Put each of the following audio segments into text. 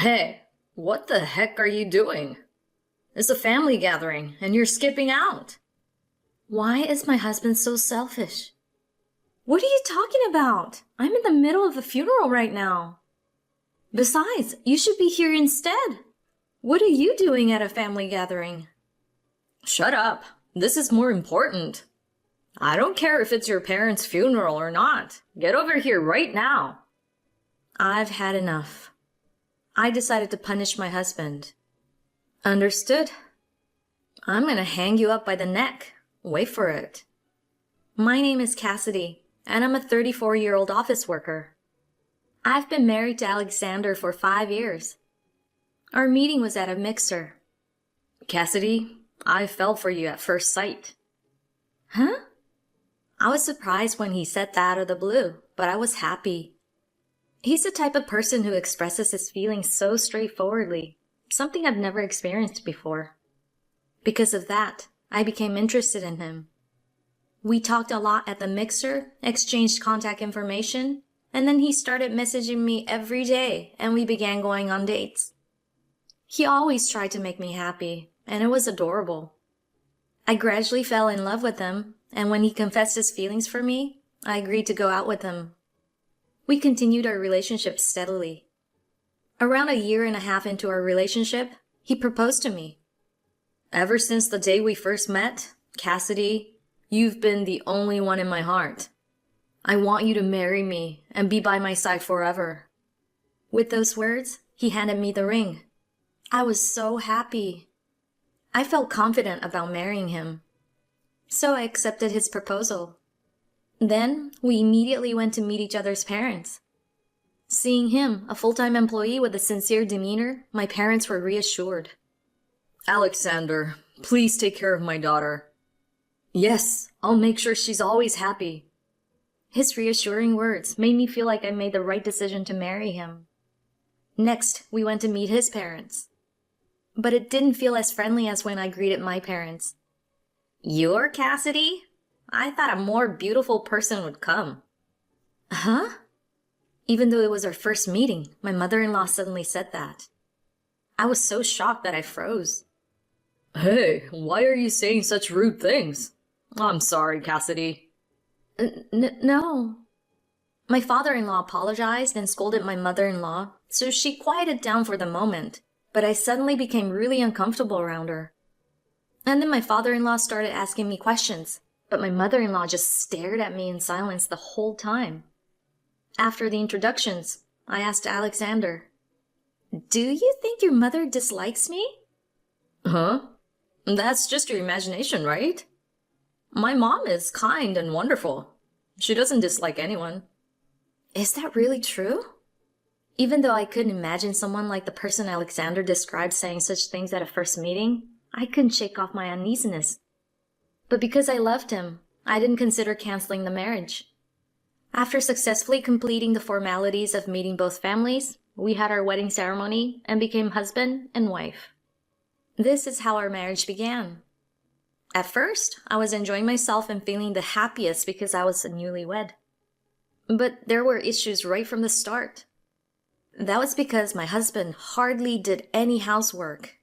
Hey, what the heck are you doing? It's a family gathering, and you're skipping out. Why is my husband so selfish? What are you talking about? I'm in the middle of a funeral right now. Besides, you should be here instead. What are you doing at a family gathering? Shut up. This is more important. I don't care if it's your parents' funeral or not. Get over here right now. I've had enough. I decided to punish my husband. Understood. I'm gonna hang you up by the neck. Wait for it. My name is Cassidy, and I'm a 34-year-old office worker. I've been married to Alexander for 5 years. Our meeting was at a mixer. Cassidy, I fell for you at first sight. Huh? I was surprised when he said that out of the blue, but I was happy. He's the type of person who expresses his feelings so straightforwardly, something I've never experienced before. Because of that, I became interested in him. We talked a lot at the mixer, exchanged contact information, and then he started messaging me every day, and we began going on dates. He always tried to make me happy, and it was adorable. I gradually fell in love with him, and when he confessed his feelings for me, I agreed to go out with him. We continued our relationship steadily. Around a year and a half into our relationship, he proposed to me. Ever since the day we first met, Cassidy, you've been the only one in my heart. I want you to marry me and be by my side forever. With those words, he handed me the ring. I was so happy. I felt confident about marrying him. So I accepted his proposal. Then, we immediately went to meet each other's parents. Seeing him, a full-time employee with a sincere demeanor, my parents were reassured. Alexander, please take care of my daughter. Yes, I'll make sure she's always happy. His reassuring words made me feel like I made the right decision to marry him. Next, we went to meet his parents. But it didn't feel as friendly as when I greeted my parents. You're Cassidy? I thought a more beautiful person would come. Huh? Even though it was our first meeting, my mother-in-law suddenly said that. I was so shocked that I froze. Hey, why are you saying such rude things? I'm sorry, Cassidy. No. My father-in-law apologized and scolded my mother-in-law, so she quieted down for the moment, but I suddenly became really uncomfortable around her. And then my father-in-law started asking me questions, but my mother-in-law just stared at me in silence the whole time. After the introductions, I asked Alexander, "Do you think your mother dislikes me?" Huh? That's just your imagination, right? My mom is kind and wonderful. She doesn't dislike anyone. Is that really true? Even though I couldn't imagine someone like the person Alexander described saying such things at a first meeting, I couldn't shake off my uneasiness. But because I loved him, I didn't consider canceling the marriage. After successfully completing the formalities of meeting both families, we had our wedding ceremony and became husband and wife. This is how our marriage began. At first, I was enjoying myself and feeling the happiest because I was a newlywed. But there were issues right from the start. That was because my husband hardly did any housework.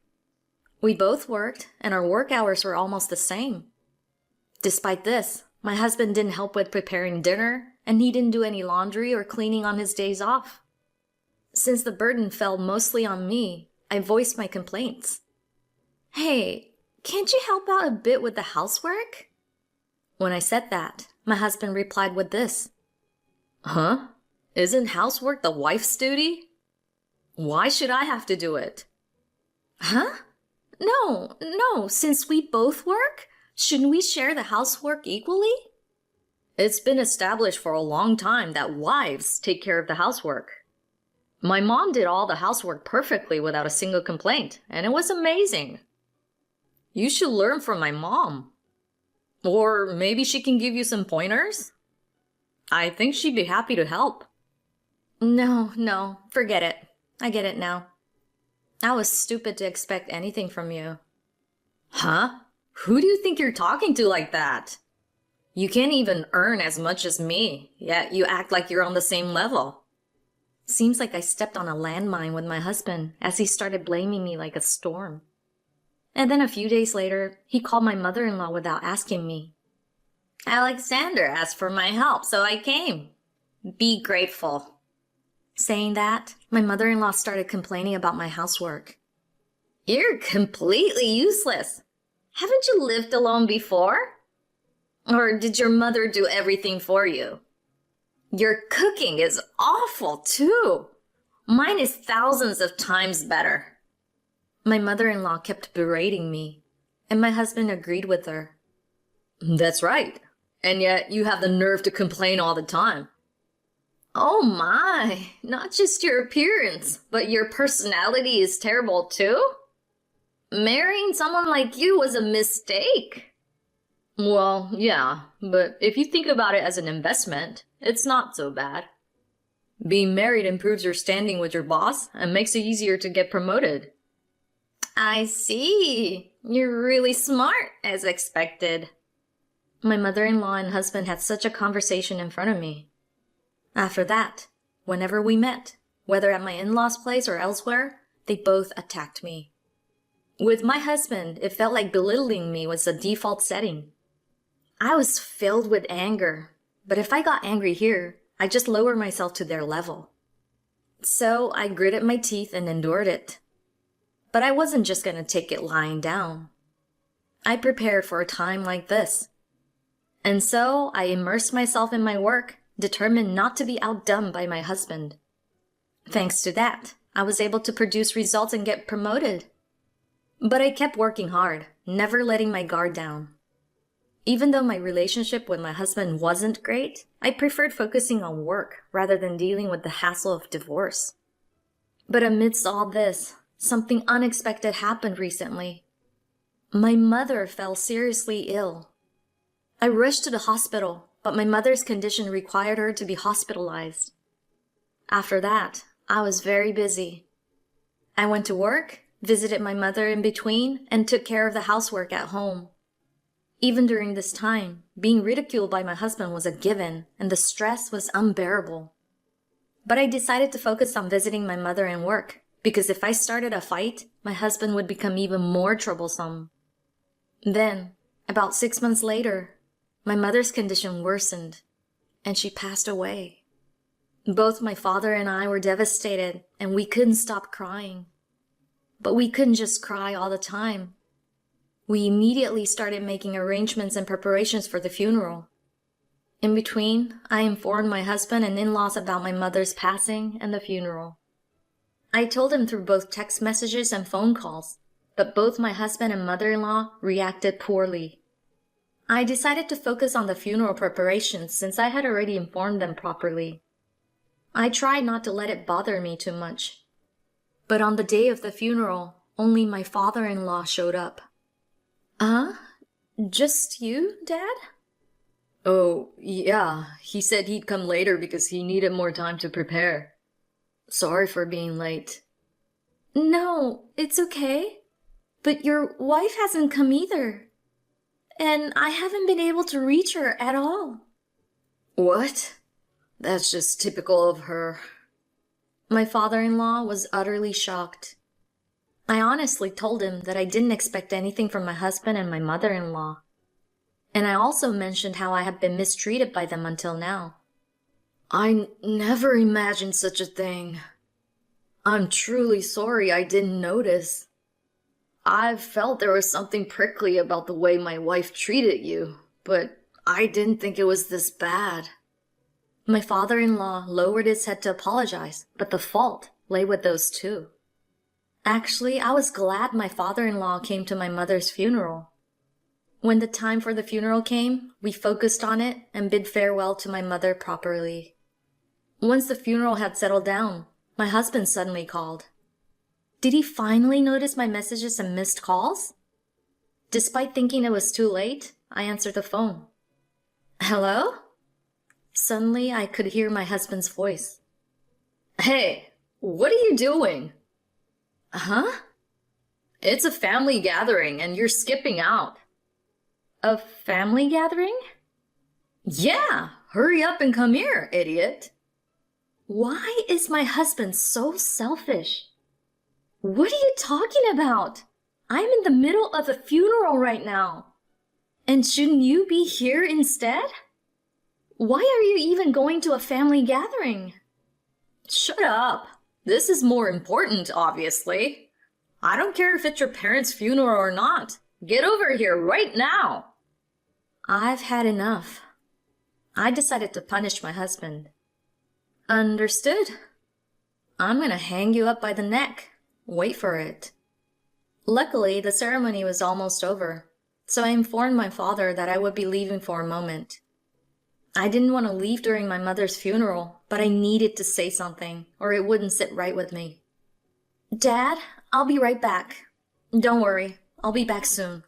We both worked, and our work hours were almost the same. Despite this, my husband didn't help with preparing dinner, and he didn't do any laundry or cleaning on his days off. Since the burden fell mostly on me, I voiced my complaints. "Hey, can't you help out a bit with the housework?" When I said that, my husband replied with this. Huh? Isn't housework the wife's duty? Why should I have to do it? Huh? No, since we both work, shouldn't we share the housework equally? It's been established for a long time that wives take care of the housework. My mom did all the housework perfectly without a single complaint, and it was amazing. You should learn from my mom. Or maybe she can give you some pointers? I think she'd be happy to help. No, forget it. I get it now. I was stupid to expect anything from you. Huh? Who do you think you're talking to like that? You can't even earn as much as me, yet you act like you're on the same level. Seems like I stepped on a landmine with my husband as he started blaming me like a storm. And then a few days later, he called my mother-in-law without asking me. Alexander asked for my help, so I came. Be grateful. Saying that, my mother-in-law started complaining about my housework. You're completely useless. Haven't you lived alone before? Or did your mother do everything for you? Your cooking is awful, too. Mine is thousands of times better. My mother-in-law kept berating me, and my husband agreed with her. That's right. And yet you have the nerve to complain all the time. Oh my, not just your appearance, but your personality is terrible too? Marrying someone like you was a mistake. Well, yeah, but if you think about it as an investment, it's not so bad. Being married improves your standing with your boss and makes it easier to get promoted. I see. You're really smart, as expected. My mother-in-law and husband had such a conversation in front of me. After that, whenever we met, whether at my in-laws' place or elsewhere, they both attacked me. With my husband, it felt like belittling me was the default setting. I was filled with anger, but if I got angry here, I just lowered myself to their level. So I gritted my teeth and endured it. But I wasn't just going to take it lying down. I prepared for a time like this. And so I immersed myself in my work, determined not to be outdone by my husband. Thanks to that, I was able to produce results and get promoted. But I kept working hard, never letting my guard down. Even though my relationship with my husband wasn't great, I preferred focusing on work rather than dealing with the hassle of divorce. But amidst all this, something unexpected happened recently. My mother fell seriously ill. I rushed to the hospital, but my mother's condition required her to be hospitalized. After that, I was very busy. I went to work, visited my mother in between, and took care of the housework at home. Even during this time, being ridiculed by my husband was a given, and the stress was unbearable. But I decided to focus on visiting my mother and work, because if I started a fight, my husband would become even more troublesome. Then, about 6 months later, my mother's condition worsened, and she passed away. Both my father and I were devastated, and we couldn't stop crying. But we couldn't just cry all the time. We immediately started making arrangements and preparations for the funeral. In between, I informed my husband and in-laws about my mother's passing and the funeral. I told him through both text messages and phone calls, but both my husband and mother-in-law reacted poorly. I decided to focus on the funeral preparations since I had already informed them properly. I tried not to let it bother me too much. But on the day of the funeral, only my father-in-law showed up. Just you, Dad? Oh, yeah. He said he'd come later because he needed more time to prepare. Sorry for being late. No, it's okay. But your wife hasn't come either. And I haven't been able to reach her at all. What? That's just typical of her. My father-in-law was utterly shocked. I honestly told him that I didn't expect anything from my husband and my mother-in-law. And I also mentioned how I had been mistreated by them until now. I never imagined such a thing. I'm truly sorry I didn't notice. I felt there was something prickly about the way my wife treated you, but I didn't think it was this bad. My father-in-law lowered his head to apologize, but the fault lay with those two. Actually, I was glad my father-in-law came to my mother's funeral. When the time for the funeral came, we focused on it and bid farewell to my mother properly. Once the funeral had settled down, my husband suddenly called. Did he finally notice my messages and missed calls? Despite thinking it was too late, I answered the phone. Hello? Suddenly, I could hear my husband's voice. Hey, what are you doing? Huh? It's a family gathering and you're skipping out. A family gathering? Yeah, hurry up and come here, idiot. Why is my husband so selfish? What are you talking about? I'm in the middle of a funeral right now. And shouldn't you be here instead? Why are you even going to a family gathering? Shut up. This is more important, obviously. I don't care if it's your parents' funeral or not. Get over here right now. I've had enough. I decided to punish my husband. Understood. I'm gonna hang you up by the neck. Wait for it. Luckily, the ceremony was almost over, so I informed my father that I would be leaving for a moment. I didn't want to leave during my mother's funeral, but I needed to say something, or it wouldn't sit right with me. Dad, I'll be right back. Don't worry, I'll be back soon.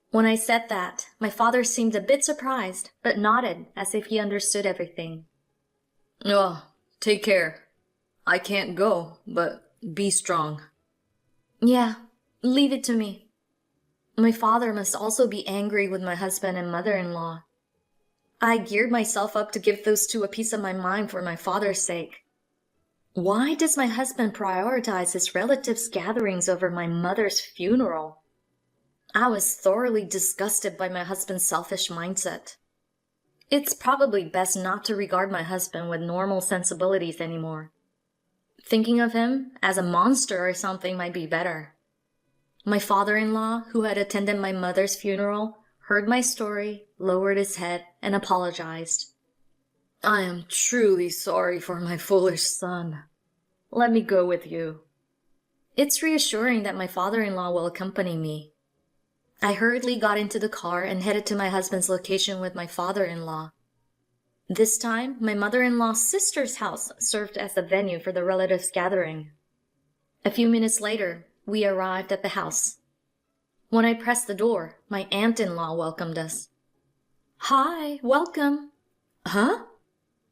When I said that, my father seemed a bit surprised, but nodded as if he understood everything. Oh, take care. I can't go, but be strong. Yeah, leave it to me. My father must also be angry with my husband and mother-in-law. I geared myself up to give those two a piece of my mind for my father's sake. Why does my husband prioritize his relatives' gatherings over my mother's funeral? I was thoroughly disgusted by my husband's selfish mindset. It's probably best not to regard my husband with normal sensibilities anymore. Thinking of him as a monster or something might be better. My father-in-law, who had attended my mother's funeral, heard my story, lowered his head, and apologized. I am truly sorry for my foolish son. Let me go with you. It's reassuring that my father-in-law will accompany me. I hurriedly got into the car and headed to my husband's location with my father-in-law. This time, my mother-in-law's sister's house served as the venue for the relatives' gathering. A few minutes later, we arrived at the house. When I pressed the door, my aunt-in-law welcomed us. Hi, welcome. Huh?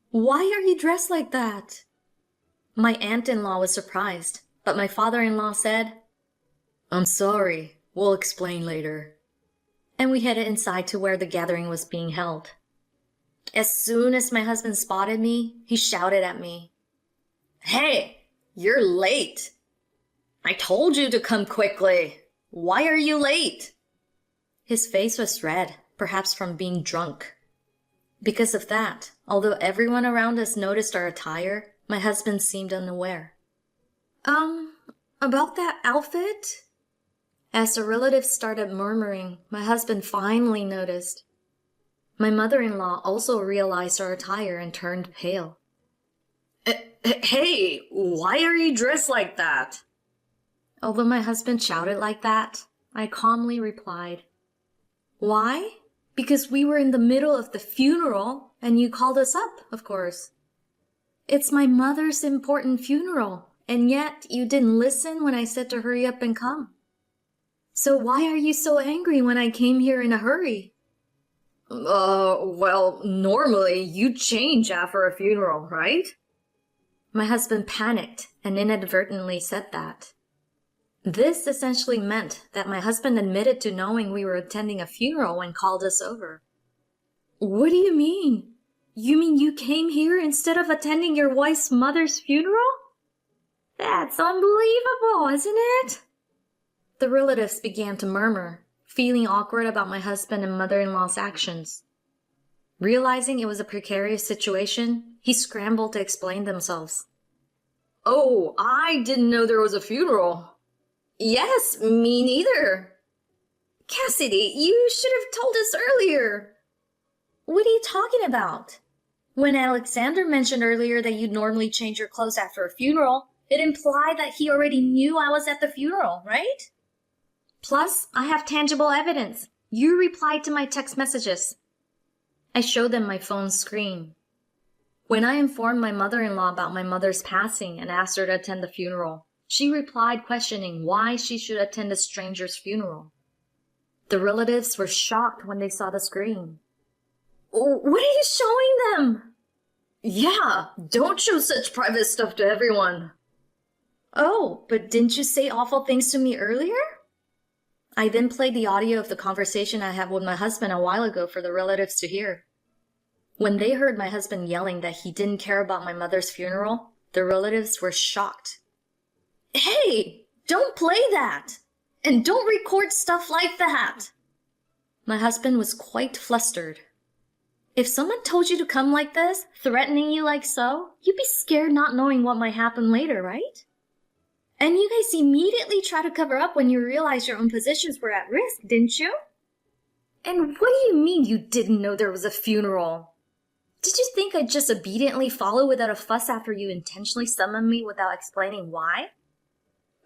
Why are you dressed like that? My aunt-in-law was surprised, but my father-in-law said, I'm sorry, we'll explain later. And we headed inside to where the gathering was being held. As soon as my husband spotted me, he shouted at me. Hey, you're late. I told you to come quickly. Why are you late? His face was red, perhaps from being drunk. Because of that, although everyone around us noticed our attire, my husband seemed unaware. About that outfit? As the relatives started murmuring, my husband finally noticed. My mother-in-law also realized our attire and turned pale. Hey, why are you dressed like that? Although my husband shouted like that, I calmly replied, Why? Because we were in the middle of the funeral and you called us up, of course. It's my mother's important funeral, and yet you didn't listen when I said to hurry up and come. So why are you so angry when I came here in a hurry? Well, normally you change after a funeral, right? My husband panicked and inadvertently said that. This essentially meant that my husband admitted to knowing we were attending a funeral and called us over. What do you mean? You mean you came here instead of attending your wife's mother's funeral? That's unbelievable, isn't it? The relatives began to murmur, feeling awkward about my husband and mother-in-law's actions. Realizing it was a precarious situation, he scrambled to explain themselves. Oh, I didn't know there was a funeral. Yes, me neither. Cassidy, you should have told us earlier. What are you talking about? When Alexander mentioned earlier that you'd normally change your clothes after a funeral, it implied that he already knew I was at the funeral, right? Plus, I have tangible evidence. You replied to my text messages. I showed them my phone screen. When I informed my mother-in-law about my mother's passing and asked her to attend the funeral, she replied questioning why she should attend a stranger's funeral. The relatives were shocked when they saw the screen. What are you showing them? Yeah, don't show such private stuff to everyone. Oh, but didn't you say awful things to me earlier? I then played the audio of the conversation I had with my husband a while ago for the relatives to hear. When they heard my husband yelling that he didn't care about my mother's funeral, the relatives were shocked. Hey, don't play that! And don't record stuff like that! My husband was quite flustered. If someone told you to come like this, threatening you like so, you'd be scared not knowing what might happen later, right? And you guys immediately try to cover up when you realized your own positions were at risk, didn't you? And what do you mean you didn't know there was a funeral? Did you think I'd just obediently follow without a fuss after you intentionally summoned me without explaining why?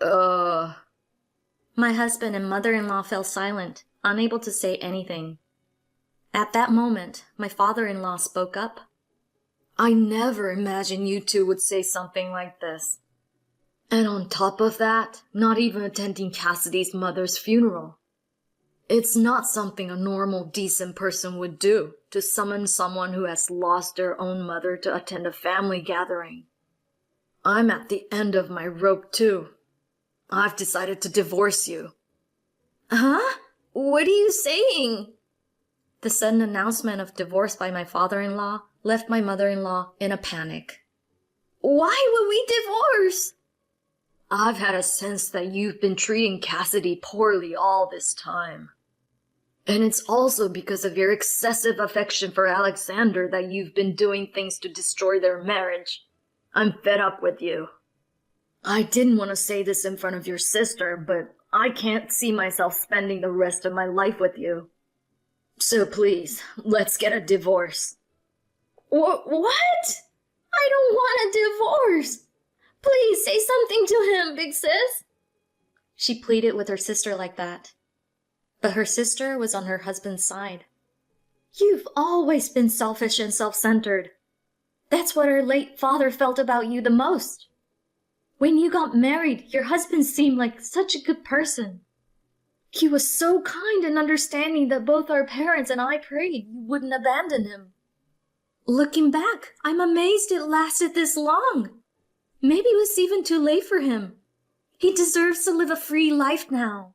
My husband and mother-in-law fell silent, unable to say anything. At that moment, my father-in-law spoke up. I never imagined you two would say something like this. And on top of that, not even attending Cassidy's mother's funeral. It's not something a normal, decent person would do, to summon someone who has lost their own mother to attend a family gathering. I'm at the end of my rope, too. I've decided to divorce you. Huh? What are you saying? The sudden announcement of divorce by my father-in-law left my mother-in-law in a panic. Why would we divorce? I've had a sense that you've been treating Cassidy poorly all this time. And it's also because of your excessive affection for Alexander that you've been doing things to destroy their marriage. I'm fed up with you. I didn't want to say this in front of your sister, but I can't see myself spending the rest of my life with you. So please, let's get a divorce. What? I don't want a divorce. Please say something to him, big sis. She pleaded with her sister like that. But her sister was on her husband's side. You've always been selfish and self-centered. That's what our late father felt about you the most. When you got married, your husband seemed like such a good person. He was so kind and understanding that both our parents and I prayed you wouldn't abandon him. Looking back, I'm amazed it lasted this long. Maybe it was even too late for him. He deserves to live a free life now.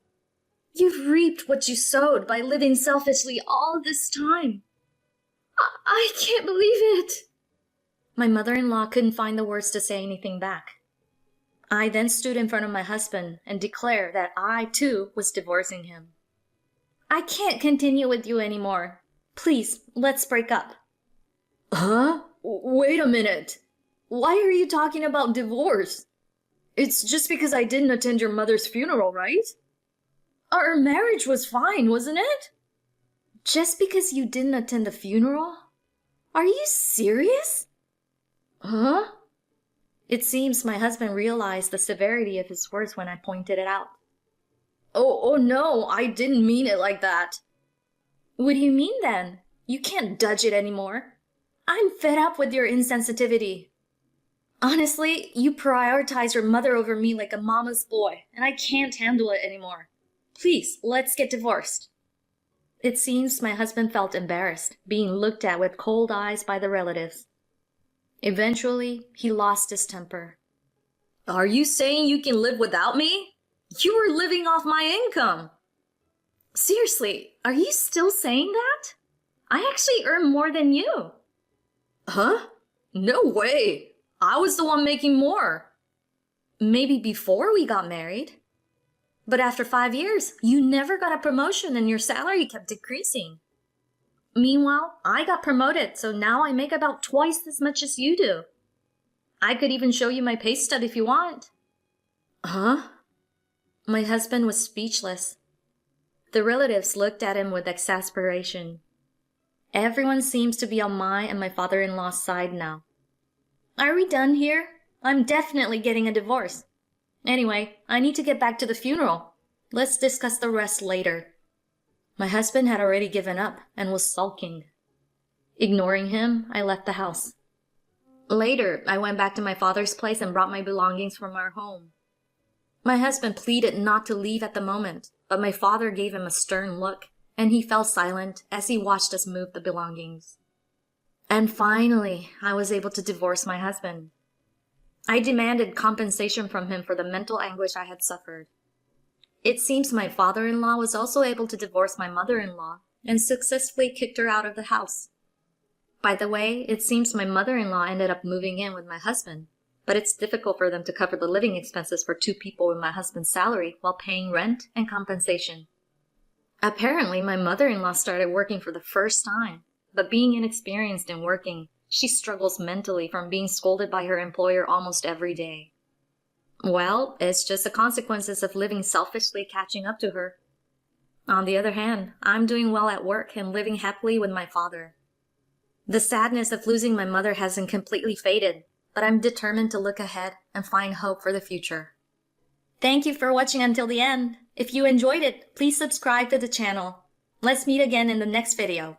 You've reaped what you sowed by living selfishly all this time. I can't believe it. My mother-in-law couldn't find the words to say anything back. I then stood in front of my husband and declared that I, too, was divorcing him. I can't continue with you anymore. Please, let's break up. Huh? Wait a minute. Why are you talking about divorce? It's just because I didn't attend your mother's funeral, right? Our marriage was fine, wasn't it? Just because you didn't attend the funeral? Are you serious? Huh? It seems my husband realized the severity of his words when I pointed it out. Oh no, I didn't mean it like that. What do you mean then? You can't dodge it anymore. I'm fed up with your insensitivity. Honestly, you prioritize your mother over me like a mama's boy, and I can't handle it anymore. Please, let's get divorced. It seems my husband felt embarrassed, being looked at with cold eyes by the relatives. Eventually, he lost his temper. Are you saying you can live without me? You were living off my income. Seriously, are you still saying that? I actually earn more than you. Huh? No way. I was the one making more. Maybe before we got married. But after 5 years, you never got a promotion and your salary kept decreasing. Meanwhile, I got promoted, so now I make about twice as much as you do. I could even show you my pay stub if you want. Huh? My husband was speechless. The relatives looked at him with exasperation. Everyone seems to be on my and my father-in-law's side now. Are we done here? I'm definitely getting a divorce. Anyway, I need to get back to the funeral. Let's discuss the rest later. My husband had already given up and was sulking. Ignoring him, I left the house. Later, I went back to my father's place and brought my belongings from our home. My husband pleaded not to leave at the moment, but my father gave him a stern look, and he fell silent as he watched us move the belongings. And finally, I was able to divorce my husband. I demanded compensation from him for the mental anguish I had suffered. It seems my father-in-law was also able to divorce my mother-in-law and successfully kicked her out of the house. By the way, it seems my mother-in-law ended up moving in with my husband, but it's difficult for them to cover the living expenses for 2 people with my husband's salary while paying rent and compensation. Apparently, my mother-in-law started working for the first time, but being inexperienced in working, she struggles mentally from being scolded by her employer almost every day. Well, it's just the consequences of living selfishly catching up to her. On the other hand, I'm doing well at work and living happily with my father. The sadness of losing my mother hasn't completely faded, but I'm determined to look ahead and find hope for the future. Thank you for watching until the end. If you enjoyed it, please subscribe to the channel. Let's meet again in the next video.